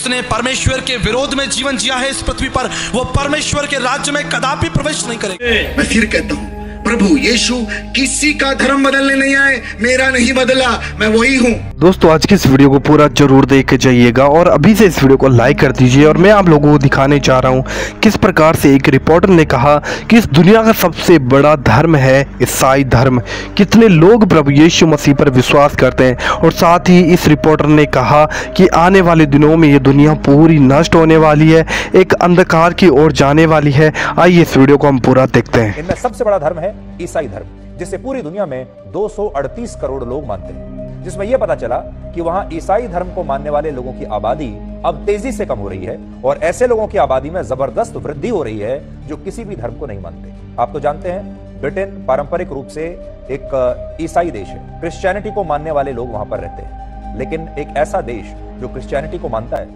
जिसने परमेश्वर के विरोध में जीवन जिया है इस पृथ्वी पर, वो परमेश्वर के राज्य में कदापि प्रवेश नहीं करेगा। मैं फिर कहता हूं, प्रभु यीशु किसी का धर्म बदलने नहीं आए, मेरा नहीं बदला, मैं वही हूँ। दोस्तों आज की इस वीडियो को पूरा जरूर देख के जाइएगा और अभी से इस वीडियो को लाइक कर दीजिए। और मैं आप लोगों को दिखाने चाह रहा हूँ किस प्रकार से एक रिपोर्टर ने कहा कि इस दुनिया का सबसे बड़ा धर्म है ईसाई धर्म। कितने लोग प्रभु यीशु मसीह पर विश्वास करते हैं, और साथ ही इस रिपोर्टर ने कहा कि आने वाले दिनों में ये दुनिया पूरी नष्ट होने वाली है, एक अंधकार की ओर जाने वाली है। आइए इस वीडियो को हम पूरा देखते हैं। इनमें सबसे बड़ा धर्म है ईसाई धर्म, जिसे पूरी दुनिया में 238 करोड़ लोग मानते हैं, जिसमें यह पता चला कि वहां ईसाई धर्म को मानने वाले लोगों की आबादी अब तेजी से कम हो रही है और ऐसे लोगों की आबादी में जबरदस्त वृद्धि हो रही है जो किसी भी धर्म को नहीं मानते। आप तो जानते हैं ब्रिटेन पारंपरिक रूप से एक ईसाई देश है, क्रिश्चियनिटी को मानने वाले लोग वहां पर रहते हैं। लेकिन एक ऐसा देश जो क्रिश्चियनिटी को मानता है,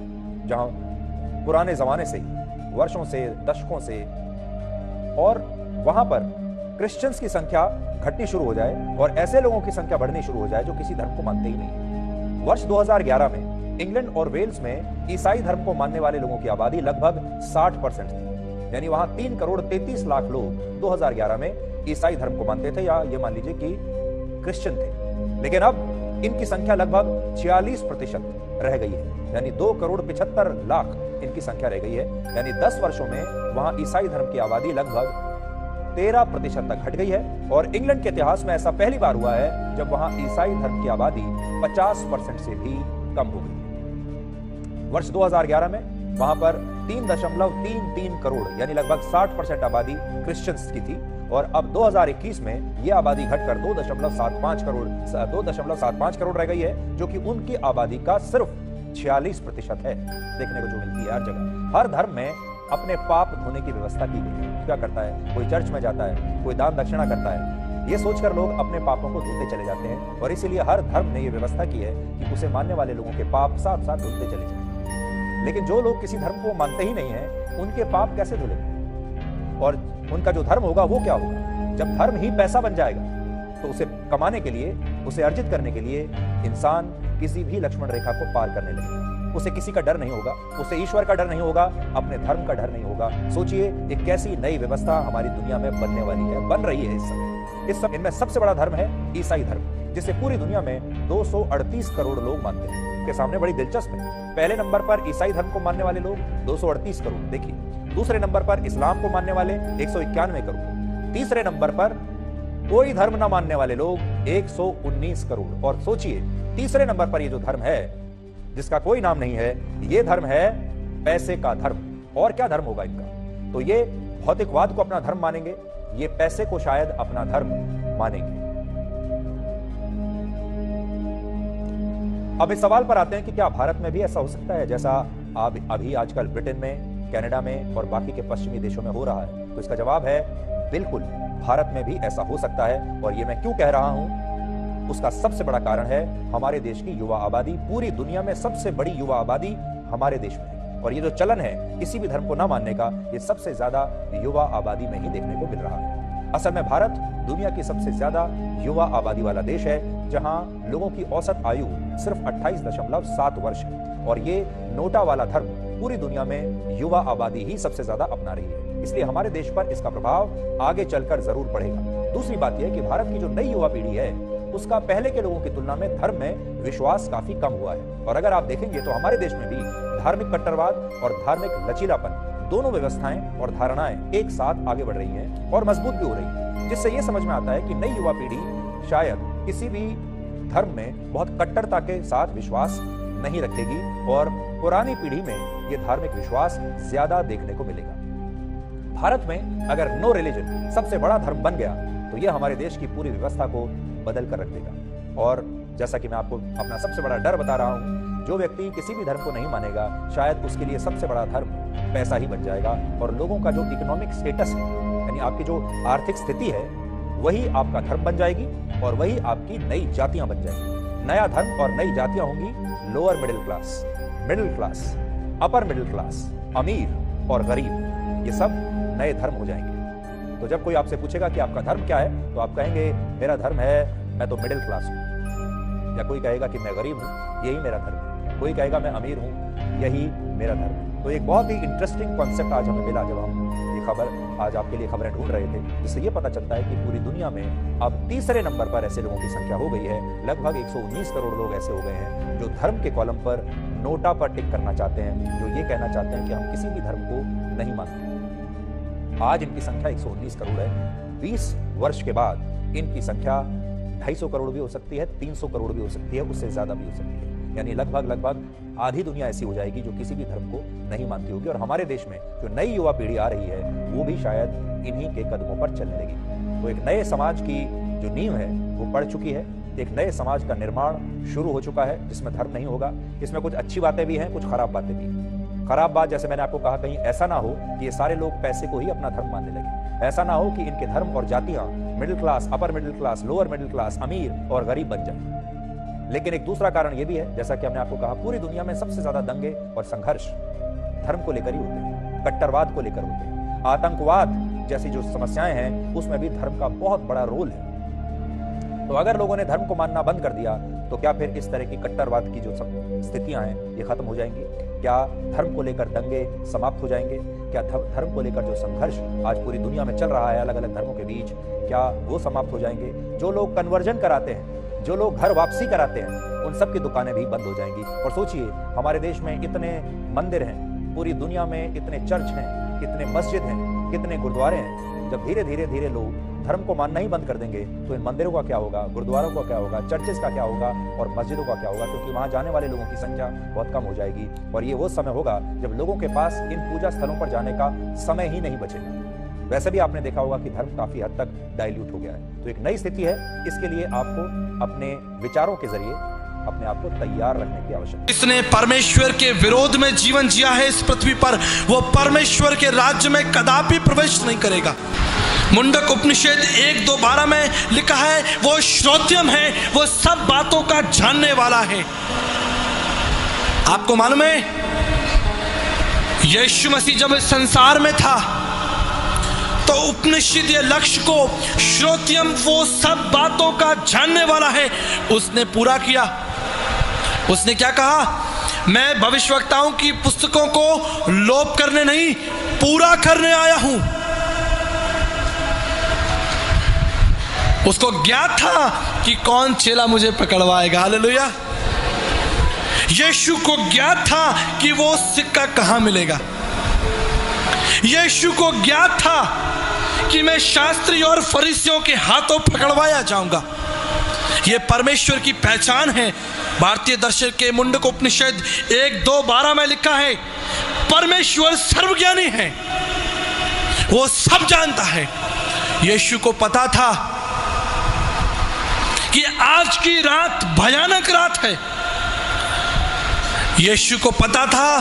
जहां पुराने जमाने से, वर्षों से, दशकों से, और वहां पर क्रिश्चियंस की संख्या घटनी शुरू हो जाए और ऐसे लोगों की संख्या बढ़नी शुरू हो जाए जो किसी धर्म को मानते ही नहीं। वर्ष 2011 में इंग्लैंड और वेल्स में ईसाई धर्म को मानने वाले लोगों की आबादी लगभग 60% थी, यानी वहां 3 करोड़ 33 लाख लोग 2011 में ईसाई धर्म को मानते थे, या ये मान लीजिए कि क्रिश्चियन थे। लेकिन अब इनकी संख्या लगभग 46% रह गई है, यानी 2 करोड़ 75 लाख इनकी संख्या रह गई है। यानी 10 वर्षों में वहां ईसाई धर्म की आबादी लगभग 13% तक घट गई है। और इंग्लैंड के इतिहास में ऐसा पहली बार हुआ है जब वहां ईसाई धर्म की आबादी 50% से भी कम हो गई। वर्ष 2011 में वहां पर 3.33 करोड़ यानी लगभग 60% आबादी क्रिश्चियंस की थी, और अब 2021 में यह आबादी घटकर 2.75 करोड़ रह गई है, जो कि उनकी आबादी का सिर्फ 46% है। देखने को जो मिलती है हर जगह। हर धर्म में अपने पाप धोने की व्यवस्था की गई है। क्या करता है? कोई चर्च में जाता है, कोई दान दक्षिणा करता है, ये सोचकर लोग अपने पापों को धोते चले जाते हैं। और इसीलिए हर धर्म ने यह व्यवस्था की है कि उसे मानने वाले लोगों के पाप साथ साथ धुलते चले जाएं। लेकिन जो लोग किसी धर्म को मानते ही नहीं है, उनके पाप कैसे धुलेंगे? और उनका जो धर्म होगा वो क्या होगा? जब धर्म ही पैसा बन जाएगा तो उसे कमाने के लिए, उसे अर्जित करने के लिए इंसान किसी भी लक्ष्मण रेखा को पार करने लगेगा। उसे किसी का डर नहीं होगा, उसे ईश्वर का डर नहीं होगा, अपने धर्म का डर नहीं होगा। सोचिए एक कैसी नई व्यवस्था हमारी दुनिया में बनने वाली है, बन रही है इस समय। इनमें सबसे बड़ा धर्म है ईसाई धर्म, जिसे पूरी दुनिया में 238 करोड़ लोग मानते हैं। के सामने बड़ी दिलचस्प है, पहले नंबर पर ईसाई धर्म को मानने वाले लोग 238 करोड़ देखिए, दूसरे नंबर पर इस्लाम को मानने वाले 191 करोड़, तीसरे नंबर पर कोई धर्म ना मानने वाले लोग 119 करोड़। और सोचिए तीसरे नंबर पर ये जो धर्म है जिसका कोई नाम नहीं है, ये धर्म है पैसे का धर्म। और क्या धर्म होगा इनका? तो ये भौतिकवाद को अपना धर्म मानेंगे, ये पैसे को शायद अपना धर्म मानेंगे। अब इस सवाल पर आते हैं कि क्या भारत में भी ऐसा हो सकता है जैसा अभी आजकल ब्रिटेन में, कनाडा में और बाकी के पश्चिमी देशों में हो रहा है? तो इसका जवाब है बिल्कुल, भारत में भी ऐसा हो सकता है। और ये मैं क्यों कह रहा हूं? उसका सबसे बड़ा कारण है हमारे देश की युवा आबादी। पूरी दुनिया में सबसे बड़ी युवा आबादी हमारे देश में है, और ये जो चलन है किसी भी धर्म को ना मानने का, ये सबसे ज्यादा युवा आबादी में ही देखने को मिल रहा है। असल में भारत दुनिया की सबसे ज्यादा युवा आबादी वाला देश है, जहां लोगों की औसत आयु सिर्फ 28.7 वर्ष है। और ये नोटा वाला धर्म पूरी दुनिया में युवा आबादी ही सबसे ज्यादा अपना रही है, इसलिए हमारे देश पर इसका प्रभाव आगे चलकर जरूर पड़ेगा। दूसरी बात यह कि भारत की जो नई युवा पीढ़ी है उसका पहले के लोगों की तुलना में धर्म में विश्वास काफी कम हुआ है। और अगर आप देखेंगे तो हमारे देश में भी धार्मिक कट्टरवाद और धार्मिक लचीलापन, दोनों व्यवस्थाएं और धारणाएं एक साथ आगे बढ़ रही हैं और मजबूत भी हो रही हैं, जिससे यह समझ में आता है कि नई युवा पीढ़ी शायद किसी भी धर्म में बहुत कट्टरता के साथ विश्वास नहीं रखेगी और पुरानी पीढ़ी में यह धार्मिक विश्वास ज्यादा देखने को मिलेगा। भारत में अगर नो रिलीजन सबसे बड़ा धर्म बन गया तो यह हमारे देश की पूरी व्यवस्था को बदल कर रख देगा। और जैसा कि मैं आपको अपना सबसे बड़ा डर बता रहा हूं, जो व्यक्ति किसी भी धर्म को नहीं मानेगा, शायद उसके लिए सबसे बड़ा धर्म पैसा ही बन जाएगा। और लोगों का जो इकोनॉमिक स्टेटस है, यानी आपकी जो आर्थिक स्थिति है, वही आपका धर्म बन जाएगी और वही आपकी नई जातियां बन जाएंगी। नया धर्म और नई जातियां होंगी lower middle class, upper middle class, अमीर और गरीब, ये सब नए धर्म हो जाएंगे। तो जब कोई आपसे पूछेगा कि आपका धर्म क्या है, तो आप कहेंगे मेरा धर्म है मैं तो मिडिल क्लास हूं, या कोई कहेगा कि मैं गरीब हूं, यही मेरा धर्म है। कोई कहेगा मैं अमीर हूं, यही मेरा धर्म है। तो एक बहुत ही इंटरेस्टिंग कॉन्सेप्ट आज हमें मिला जब हम ये खबर आज आपके लिए खबरें ढूंढ रहे थे, जिससे ये पता चलता है कि पूरी दुनिया में अब तीसरे नंबर पर ऐसे लोगों की संख्या हो गई है। लगभग 119 करोड़ लोग ऐसे हो गए हैं जो धर्म के कॉलम पर नोटा पर टिक करना चाहते हैं, जो ये कहना चाहते हैं कि हम किसी भी धर्म को नहीं मानते। आज इनकी संख्या 119 करोड़ है। 20 वर्ष के बाद इनकी संख्या 250 करोड़ भी हो सकती है, 300 करोड़ भी हो सकती है, उससे ज्यादा भी हो सकती है। यानी लगभग आधी दुनिया ऐसी हो जाएगी जो किसी भी धर्म को नहीं मानती होगी। और हमारे देश में जो नई युवा पीढ़ी आ रही है वो भी शायद इन्हीं के कदमों पर चलने लगी। तो एक नए समाज की जो नींव है वो पड़ चुकी है। एक नए समाज का निर्माण शुरू हो चुका है जिसमें धर्म नहीं होगा। इसमें कुछ अच्छी बातें भी हैं, कुछ खराब बातें भी हैं। खराब बात, जैसे मैंने आपको कहा, कहीं ऐसा ना हो कि ये सारे लोग पैसे को ही अपना धर्म मानने लगे। ऐसा ना हो कि इनके धर्म और जातियां middle class, upper middle class, lower middle class, अमीर और गरीब बन जाए। लेकिन एक दूसरा कारण यह भी है, जैसा कि हमने आपको कहा, पूरी दुनिया में सबसे ज्यादा दंगे और संघर्ष धर्म को लेकर ही होते हैं, कट्टरवाद को लेकर होते हैं। आतंकवाद जैसी जो समस्याएं हैं उसमें भी धर्म का बहुत बड़ा रोल है। तो अगर लोगों ने धर्म को मानना बंद कर दिया तो क्या फिर इस तरह की कट्टरवाद की जो स्थितियां हैं ये खत्म हो जाएंगी? क्या धर्म को लेकर दंगे समाप्त हो जाएंगे? क्या धर्म को लेकर जो संघर्ष आज पूरी दुनिया में चल रहा है अलग अलग धर्मों के बीच, क्या वो समाप्त हो जाएंगे? जो लोग कन्वर्जन कराते हैं, जो लोग घर वापसी कराते हैं, उन सब की दुकानें भी बंद हो जाएंगी। और सोचिए, हमारे देश में इतने मंदिर हैं, पूरी दुनिया में इतने चर्च हैं, कितने मस्जिद हैं, कितने गुरुद्वारे हैं। जब धीरे धीरे लोग धर्म को मानना ही बंद कर देंगे तो इन मंदिरों का क्या होगा, गुरुद्वारों का क्या होगा, चर्चेस का क्या होगा और मस्जिदों का क्या होगा? क्योंकि वहां जाने वाले लोगों की संख्या बहुत कम हो जाएगी। और ये वो समय होगा जब लोगों के पास इन पूजा स्थलों पर जाने का समय ही नहीं बचेगा। वैसे भी आपने देखा होगा कि धर्म काफी हद तक डाइल्यूट हो गया है। तो एक नई स्थिति है, इसके लिए आपको अपने विचारों के जरिए अपने आप को तैयार रखने की आवश्यकता है। जिसने परमेश्वर के विरोध में जीवन जिया है इस पृथ्वी पर, वो परमेश्वर के राज्य में कदापि प्रवेश नहीं करेगा। मुंडक उपनिषद 1:2-12 में लिखा है, वो श्रोत्यम है, वो सब बातों का जानने वाला है। आपको मालूम है, यीशु मसीह जब इस संसार में था तो उपनिषदीय लक्ष्य को, श्रोत्यम वो सब बातों का जानने वाला है, उसने पूरा किया। उसने क्या कहा? मैं भविष्यवक्ताओं की पुस्तकों को लोप करने नहीं, पूरा करने आया हूं। उसको ज्ञात था कि कौन चेला मुझे पकड़वाएगा। हालेलुया। यीशु को ज्ञात था कि वो सिक्का कहां मिलेगा। यीशु को ज्ञात था कि मैं शास्त्री और फरीसियों के हाथों पकड़वाया जाऊंगा। यह परमेश्वर की पहचान है। भारतीय दर्शन के मुंडक उपनिषद 1:2-12 में लिखा है, परमेश्वर सर्वज्ञानी है, वो सब जानता है। यीशु को पता था कि आज की रात भयानक रात है। यीशु को पता था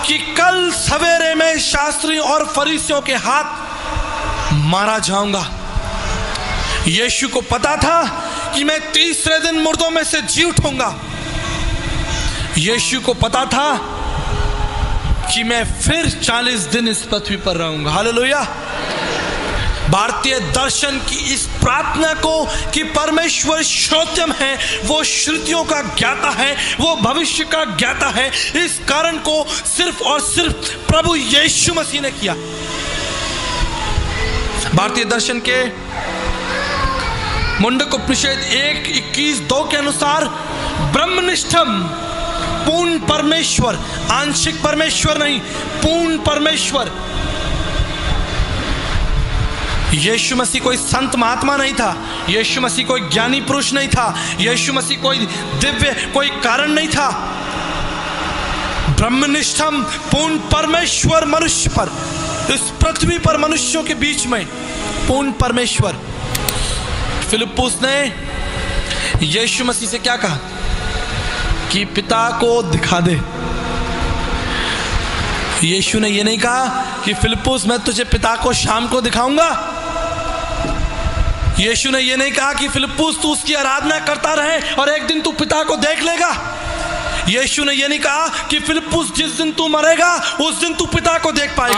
कि कल सवेरे में शास्त्री और फरीसियों के हाथ मारा जाऊंगा। यीशु को पता था कि मैं तीसरे दिन मुर्दों में से जी उठूंगा। यीशु को पता था कि मैं फिर 40 दिन इस पृथ्वी पर रहूंगा। हालेलुया। भारतीय दर्शन की इस प्रार्थना को कि परमेश्वर श्रोत्यम है, वो श्रुतियों का ज्ञाता है, वो भविष्य का ज्ञाता है, इस कारण को सिर्फ और सिर्फ प्रभु यीशु मसीह ने किया। भारतीय दर्शन के मुंडक उपनिषद 1:21-2 के अनुसार ब्रह्मनिष्ठम, पूर्ण परमेश्वर, आंशिक परमेश्वर नहीं, पूर्ण परमेश्वर। यीशु मसीह कोई संत महात्मा नहीं था, यीशु मसीह कोई ज्ञानी पुरुष नहीं था, यीशु मसीह कोई दिव्य कोई कारण नहीं था। ब्रह्मनिष्ठम, पूर्ण परमेश्वर मनुष्य पर, इस पृथ्वी पर मनुष्यों के बीच में पूर्ण परमेश्वर। फिलिप्पुस ने यीशु मसीह से क्या कहा कि पिता को दिखा दे। यीशु ने यह नहीं कहा कि फिलिप्पुस मैं तुझे पिता को शाम को दिखाऊंगा। यीशु ने यह नहीं कहा कि फिलिप्पुस तू उसकी आराधना करता रहे और एक दिन तू पिता को देख लेगा। यीशु ने यह नहीं कहा कि फिलिप्पुस जिस दिन तू मरेगा उस दिन तू पिता को देख पाएगा।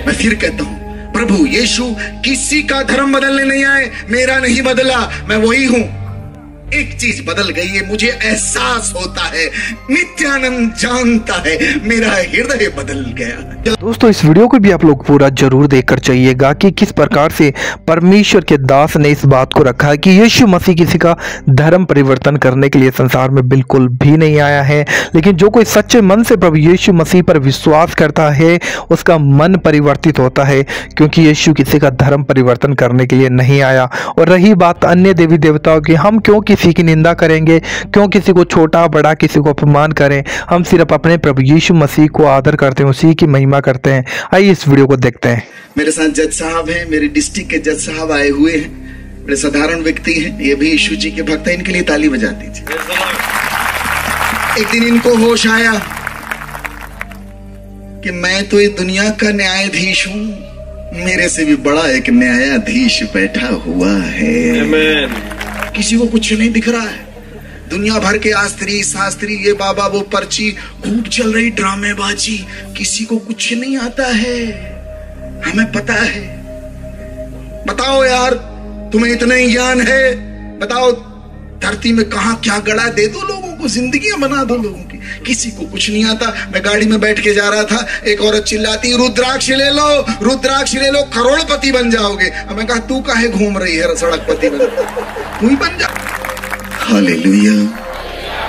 मैं फिर कहता हूँ, प्रभु यीशु किसी का धर्म बदलने नहीं आए, मेरा नहीं बदला, मैं वही हूं। एक चीज बदल गई है, मुझे एहसास होता है, नित्यानंद जानता है, मेरा हृदय बदल गया। दोस्तों इस वीडियो को भी आप लोग पूरा जरूर देखकर चाहिएगा कि किस प्रकार से परमेश्वर के दास ने इस बात को रखा है कि यीशु मसीह किसी का धर्म परिवर्तन करने के लिए संसार में बिल्कुल भी नहीं आया है, लेकिन जो कोई सच्चे मन से प्रभु यीशु मसीह पर विश्वास करता है उसका मन परिवर्तित होता है, क्योंकि यीशु किसी का धर्म परिवर्तन करने के लिए नहीं आया। और रही बात अन्य देवी देवताओं की, हम क्यों किसी की निंदा करेंगे, क्यों किसी को छोटा बड़ा किसी को अपमान करें। हम सिर्फ अपने प्रभु यीशु मसीह को आदर करते हैं, उसी की महिमा करते हैं। आइए इस वीडियो को देखते हैं। मेरे साथ जज साहब हैं, मेरे डिस्ट्रिक्ट के जज साहब आए हुए हैं, बड़े साधारण व्यक्ति हैं, ये भी यीशु जी के भक्त हैं, इनके लिए ताली बजा दीजिए। एक दिन इनको होश आया कि मैं तो ये दुनिया का न्यायाधीश हूं, मेरे से भी बड़ा एक न्यायाधीश बैठा हुआ है। किसी को कुछ नहीं दिख रहा है, दुनिया भर के आस्त्री शास्त्री, ये बाबा वो पर्ची, खूब चल रही ड्रामेबाजी, किसी को कुछ नहीं आता है। हमें पता है। बताओ यार, तुम्हें इतना ही ज्ञान है, बताओ धरती में कहां क्या गड़ा, दे दो लोगों को, जिंदगियां बना दो लोगों की। किसी को कुछ नहीं आता। मैं गाड़ी में बैठ के जा रहा था, एक औरत चिल्लाती, रुद्राक्ष ले लो, रुद्राक्ष ले लो, करोड़पति बन जाओगे। मैं कहा तू काहे घूम रही है सड़कपति बन, तू ही बन जा। Hallelujah,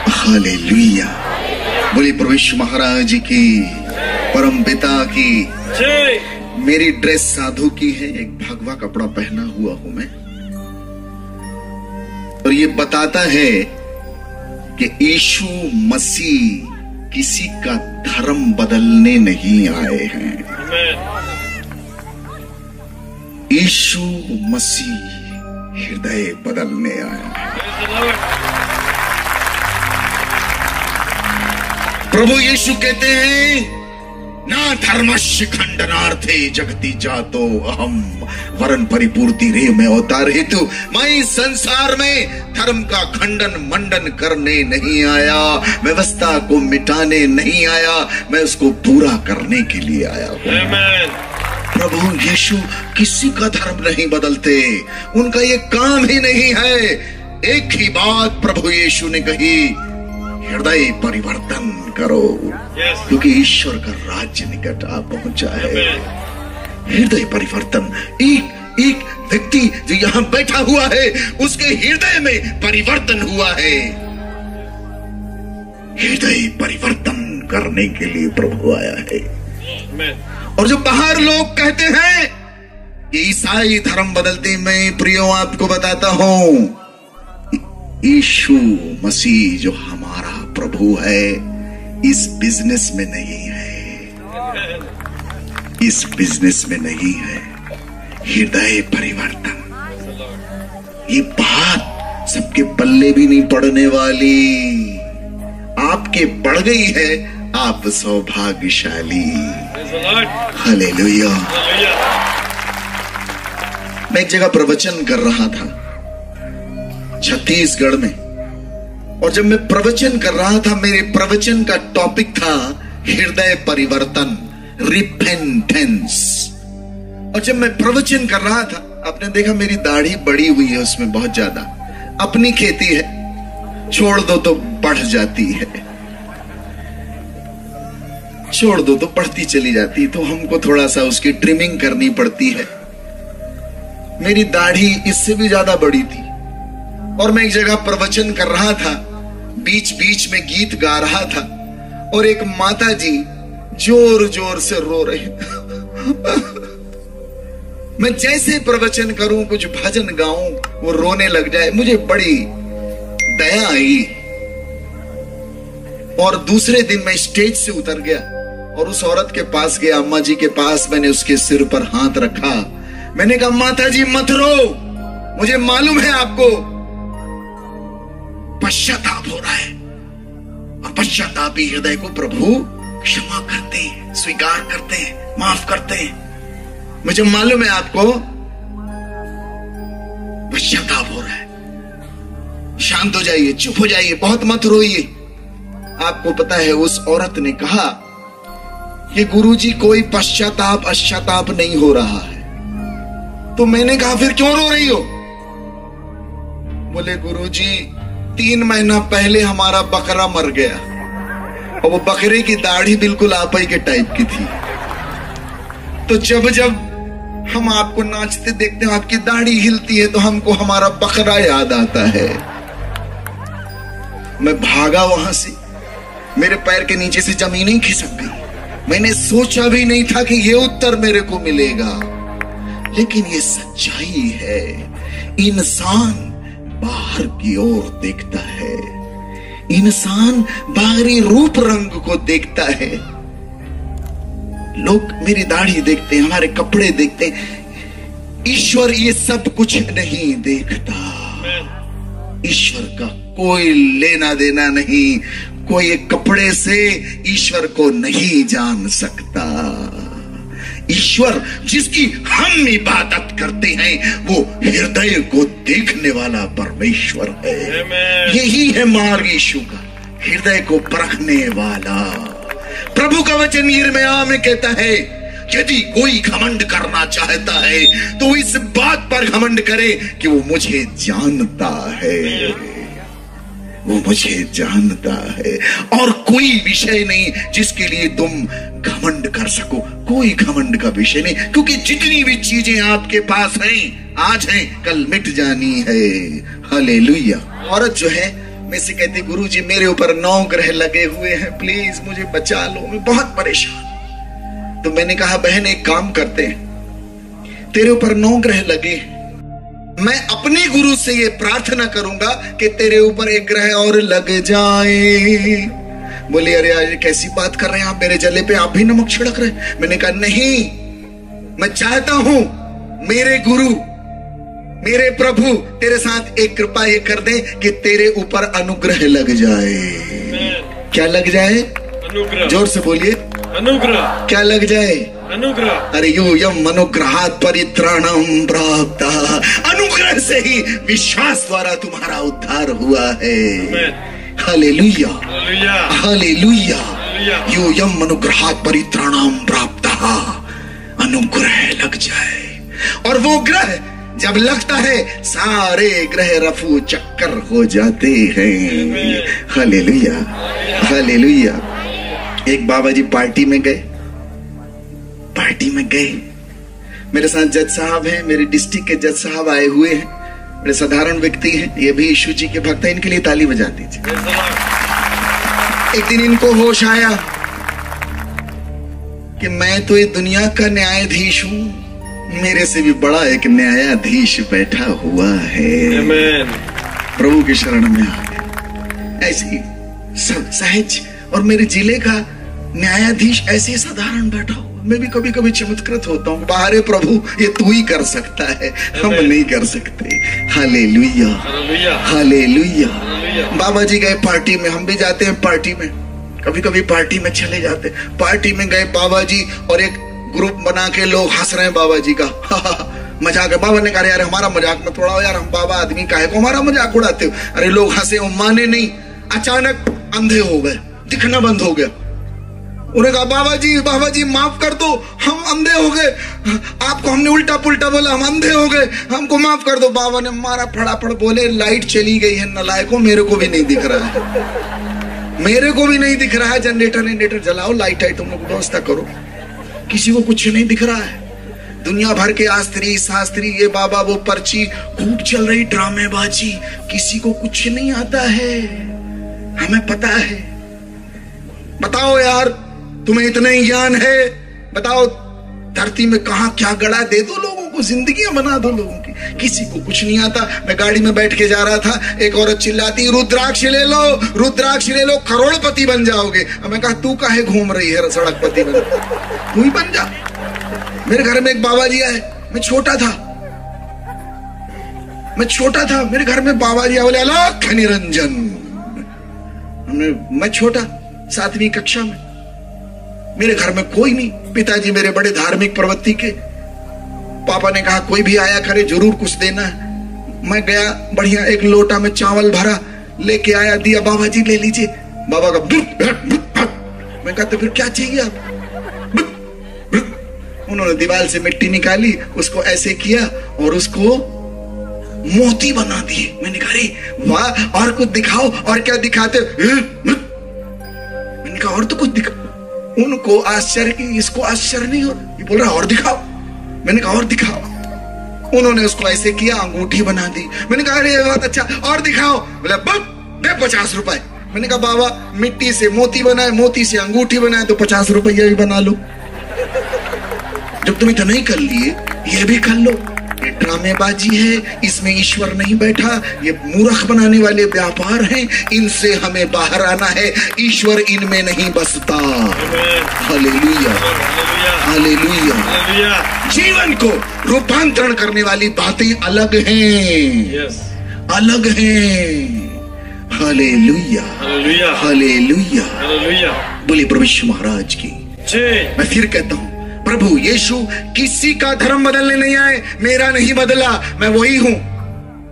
hallelujah. बोली प्रभु महाराज की, परम पिता की। मेरी ड्रेस साधु की है, एक भगवा कपड़ा पहना हुआ हूं मैं, और ये बताता है कि यीशु मसीह किसी का धर्म बदलने नहीं आए हैं। यीशु मसीह हृदय बदलने आया है। प्रभु यीशु कहते हैं, ना धर्मस्य खंडनार्थे जगति जातो अहम वरन परिपूर्ति रे में अवतार हेतु। मैं संसार में धर्म का खंडन मंडन करने नहीं आया, व्यवस्था को मिटाने नहीं आया, मैं उसको पूरा करने के लिए आया हूं। प्रभु यीशु किसी का धर्म नहीं बदलते, उनका ये काम ही नहीं है। एक ही बात प्रभु यीशु ने कही, हृदय परिवर्तन करो, क्योंकि ईश्वर का राज्य निकट आ पहुंचा है। हृदय परिवर्तन। एक व्यक्ति जो यहां बैठा हुआ है, उसके हृदय में परिवर्तन हुआ है। हृदय परिवर्तन करने के लिए प्रभु आया है। और जो बाहर लोग कहते हैं कि ईसाई धर्म बदलते, मैं प्रियो आपको बताता हूं, यीशु मसीह जो हमारा प्रभु है, इस बिजनेस में नहीं है, इस बिजनेस में नहीं है। हृदय परिवर्तन, ये बात सबके पल्ले भी नहीं पड़ने वाली, आपके पड़ गई है, आप सौभाग्यशाली। हालेलुया। मैं एक जगह प्रवचन कर रहा था छत्तीसगढ़ में, और जब मैं प्रवचन कर रहा था, मेरे प्रवचन का टॉपिक था हृदय परिवर्तन, रिपेंटेंस। और जब मैं प्रवचन कर रहा था, आपने देखा मेरी दाढ़ी बड़ी हुई है, उसमें बहुत ज्यादा। अपनी खेती है, छोड़ दो तो बढ़ जाती है, छोड़ दो तो बढ़ती चली जाती, तो हमको थोड़ा सा उसकी ट्रिमिंग करनी पड़ती है। मेरी दाढ़ी इससे भी ज्यादा बड़ी थी, और मैं एक जगह प्रवचन कर रहा था, बीच बीच में गीत गा रहा था, और एक माता जी जोर जोर से रो रही। मैं जैसे प्रवचन करूं, कुछ भजन गाऊं, वो रोने लग जाए, मुझे बड़ी दया आई। और दूसरे दिन मैं स्टेज से उतर गया और उस औरत के पास गया, अम्मा जी के पास। मैंने उसके सिर पर हाथ रखा, मैंने कहा माता जी मत रो, मुझे मालूम है आपको पश्चाताप हो रहा है, और पश्चातापी हृदय को प्रभु क्षमा करते हैं, स्वीकार करते हैं, माफ करते हैं। मुझे मालूम है आपको पश्चाताप हो रहा है, शांत हो जाइए, चुप हो जाइए, बहुत मत रोइए। आपको पता है उस औरत ने कहा कि गुरुजी कोई पश्चाताप नहीं हो रहा है। तो मैंने कहा फिर क्यों रो रही हो? बोले गुरुजी 3 महीना पहले हमारा बकरा मर गया और वो बकरे की दाढ़ी बिल्कुल आप ही के टाइप की थी। तो जब जब हम आपको नाचते देखते हैं, आपकी दाढ़ी हिलती है, तो हमको हमारा बकरा याद आता है। मैं भागा वहां से, मेरे पैर के नीचे से जमीन ही खिसक गई। मैंने सोचा भी नहीं था कि ये उत्तर मेरे को मिलेगा, लेकिन ये सच्चाई है। इंसान बाहर की ओर देखता है, इंसान बाहरी रूप रंग को देखता है। लोग मेरी दाढ़ी देखते हैं, हमारे कपड़े देखते हैं। ईश्वर ये सब कुछ नहीं देखता। ईश्वर का कोई लेना देना नहीं। कोई एक कपड़े से ईश्वर को नहीं जान सकता। ईश्वर जिसकी हम इबादत करते हैं वो हृदय को देखने वाला परमेश्वर है। यही है मार्ग यीशु का, हृदय को परखने वाला। प्रभु का वचन यिर्मयाह में कहता है, यदि कोई घमंड करना चाहता है तो इस बात पर घमंड करे कि वो मुझे जानता है, वो मुझे जानता है। और कोई विषय नहीं जिसके लिए तुम घमंड कर सको, कोई घमंड का विषय नहीं, क्योंकि जितनी भी चीजें आपके पास हैं, आज हैं, कल मिट जानी है। हालेलुया। औरत जो है मैं से कहती, गुरुजी मेरे ऊपर 9 ग्रह लगे हुए हैं, प्लीज मुझे बचा लो, मैं बहुत परेशान। तो मैंने कहा बहन एक काम करते हैं, तेरे ऊपर 9 ग्रह लगे, मैं अपने गुरु से ये प्रार्थना करूंगा कि तेरे ऊपर 1 ग्रह और लग जाए। बोली अरे यार कैसी बात कर रहे हैं आप, मेरे जले पे आप भी नमक छिड़क रहे हैं। मैंने कहा नहीं, मैं चाहता हूं मेरे गुरु मेरे प्रभु तेरे साथ एक कृपा ये कर दे कि तेरे ऊपर अनुग्रह लग जाए। क्या लग जाए? अनुग्रह। जोर से बोलिए, अनुग्रह। क्या लग जाए? अनुग्रह। अरे यूयम अनुग्रहात् परित्राणम प्राप्त। अनुग्रह से ही विश्वास द्वारा तुम्हारा उद्धार हुआ है। Hallelujah, hallelujah. यूयम अनुग्रहात् परित्राणम प्राप्त। अनुग्रह लग जाए, और वो ग्रह जब लगता है सारे ग्रह रफू चक्कर हो जाते हैं। Hallelujah, hallelujah. एक बाबा जी पार्टी में गए, मेरे साथ जज साहब हैं, मेरे डिस्ट्रिक्ट के जज साहब आए हुए हैं, बड़े साधारण व्यक्ति हैं, ये भी यीशु जी के भक्त हैं, इनके लिए ताली बजा दीजिए। एक दिन इनको होश आया कि मैं तो ये दुनिया का न्यायाधीश हूं, मेरे से भी बड़ा एक न्यायाधीश बैठा हुआ है। प्रभु की शरण में आ गए, ऐसी सहज, और मेरे जिले का न्यायाधीश ऐसे साधारण बैठा हुआ। मैं भी कभी कभी चमत्कृत होता हूँ, बाहर प्रभु ये तू ही कर सकता है, हम नहीं कर सकते। Hallelujah, hallelujah. बाबा जी गए पार्टी में, हम भी जाते हैं पार्टी में, कभी कभी पार्टी में चले जाते। पार्टी में गए बाबा जी, और एक ग्रुप बना के लोग हंस रहे हैं बाबा जी का, मजाक है। बाबा ने कहा यार हमारा मजाक मत उड़ाओ यार, हम बाबा आदमी काहे को हमारा मजाक उड़ाते हो। अरे लोग हंसे, माने नहीं। अचानक अंधे हो गए, दिखना बंद हो गया। उन्होंने कहा बाबा जी माफ कर दो, हम अंधे हो गए, आपको हमने उल्टा पुल्टा बोला, हम अंधे हो गए, हमको माफ कर दो। बाबा ने मारा फटाफट, बोले लाइट चली गई है नालायकों, मेरे को भी नहीं दिख रहा है, मेरे को भी नहीं दिख रहा है। जनरेटर जलाओ, लाइट आई तुम लोग व्यवस्था करो। किसी को कुछ नहीं दिख रहा है। दुनिया भर के आस्त्री शास्त्री, ये बाबा वो पर्ची, खूब चल रही ड्रामेबाजी, किसी को कुछ नहीं आता है। हमें पता है। बताओ यार, तुम्हें इतना ही ज्ञान है, बताओ धरती में कहां क्या गड़ा, दे दो लोगों को, जिंदगियां बना दो लोगों की। किसी को कुछ नहीं आता। मैं गाड़ी में बैठ के जा रहा था, एक औरत चिल्लाती रुद्राक्ष ले लो, रुद्राक्ष ले लो, करोड़पति बन जाओगे। मैं कहा तू काहे घूम रही है सड़कपति बन, तू ही बन जा। मेरे घर में एक बाबा जी आए, मैं छोटा था, मेरे घर में बाबा जी बोले अलख निरंजन। मैं छोटा, 7वीं कक्षा में, मेरे घर में कोई नहीं। पिताजी मेरे बड़े धार्मिक प्रवृत्ति के, पापा ने कहा कोई भी आया करे जरूर कुछ देना है। मैं गया, बढ़िया एक लोटा में चावल भरा, लेके आया, दिया, बाबा जी ले लीजिए। बाबा का मैं कहा तो फिर क्या चाहिए आप? उन्होंने दीवार से मिट्टी निकाली, उसको ऐसे किया और उसको मोती बना दिए। मैंने कहा अरे वाह, और कुछ दिखाओ। और क्या दिखाते? मैंने कहा और तो कुछ दिखा। उनको आश्चर्य की, इसको आश्चर्य नहीं हो। ये बोल रहा और दिखाओ। मैंने कहा और दिखाओ। उन्होंने उसको ऐसे किया, अंगूठी बना दी। मैंने कहा अरे बहुत अच्छा, और दिखाओ। बोले दे 50 रुपए। मैंने कहा बाबा मिट्टी से मोती बनाए, मोती से अंगूठी बनाए, तो 50 रुपया भी बना लो। जब तुम इतना ही कर लिए, ये भी कर लो। ये ड्रामेबाजी है, इसमें ईश्वर नहीं बैठा। ये मूर्ख बनाने वाले व्यापार हैं, इनसे हमें बाहर आना है। ईश्वर इनमें नहीं बसता। Hallelujah, hallelujah. जीवन को रूपांतरण करने वाली बातें अलग हैं, अलग हैं। Hallelujah, hallelujah. बोलिए प्रभु यीशु महाराज की। मैं फिर कहता हूं, प्रभु यीशु किसी का धर्म बदलने नहीं आए। मेरा नहीं बदला, मैं वही हूं।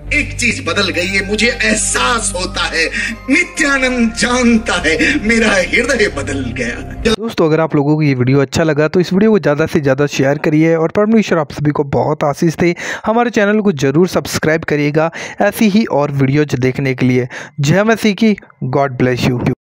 एक चीज बदल गई है, मुझे एहसास होता है, नित्यानंद जानता है, मेरा हृदय बदल गया। दोस्तों अगर आप लोगों को ये वीडियो अच्छा लगा तो इस वीडियो को ज़्यादा से ज़्यादा शेयर करिए और परमेश्वर आप सभी को बहुत आशीष दे। हमारे चैनल को जरूर सब्सक्राइब करिएगा ऐसी ही और वीडियोज देखने के लिए। जय मसीह की। God bless you.